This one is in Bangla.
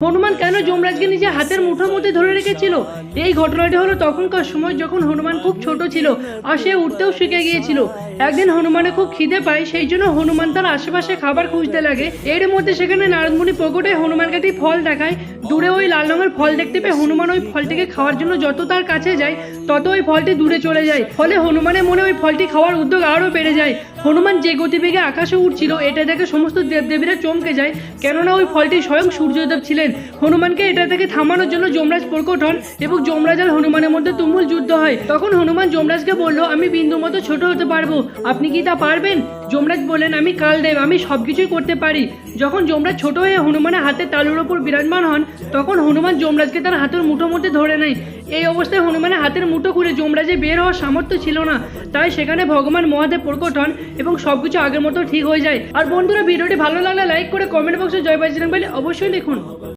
হনুমান কেন যমরাজকে নিজে হাতের মুঠোর মধ্যে ধরে রেখেছিল? এই ঘটনাটি হলো তখনকার সময় যখন হনুমান খুব ছোট ছিল আর সে উঠতেও শিখে গিয়েছিল। একদিন হনুমানের খুব খিদে পায়, সেই জন্য হনুমান তার আশেপাশে খাবার খুঁজতে লাগে। এর মধ্যে সেখানে নারদমুনি প্রকটে হনুমানকে একটি ফল দেখায়। দূরে ওই লাল রঙের ফল দেখতে পেয়ে হনুমান ওই ফলটিকে খাওয়ার জন্য যত তার কাছে যায় তত ওই ফলটি দূরে চলে যায়। ফলে হনুমানের মনে ওই ফলটি খাওয়ার উদ্যোগ আরও বেড়ে যায়। হনুমান যে গতিবেগে আকাশে উঠছিল এটা দেখে সমস্ত দেবদেবীরা চমকে যায়, কেননা ওই ফলটি স্বয়ং সূর্যদেব ছিলেন। হনুমানকে এটা থেকে থামানোর জন্য যমরাজ প্রকট হন এবং যমরাজ আর হনুমানের মধ্যে তুমুল যুদ্ধ হয়। তখন হনুমান যমরাজকে বলল, আমি বিন্দু মতো ছোট হতে পারবো, আপনি কি তা পারবেন? যমরাজ বললেন, আমি কালদেব, আমি সবকিছুই করতে পারি। যখন যমরাজ ছোট হয়ে হনুমানের হাতের তালুর ওপর বিরাজমান হন তখন হনুমান যমরাজকে তার হাতের মুঠোর মধ্যে ধরে নেয়। এই অবস্থায় হনুমানের হাতের মুঠো খুলে যমরাজের বের হওয়ার সামর্থ্য ছিল না, তাই সেখানে ভগবান মহাদেব প্রকট হন এবং সবকিছু আগের মতো ঠিক হয়ে যায়। আর বন্ধুরা, ভিডিওটি ভালো লাগলে লাইক করে কমেন্ট বক্সে জয় বজরং বলি অবশ্যই লিখুন।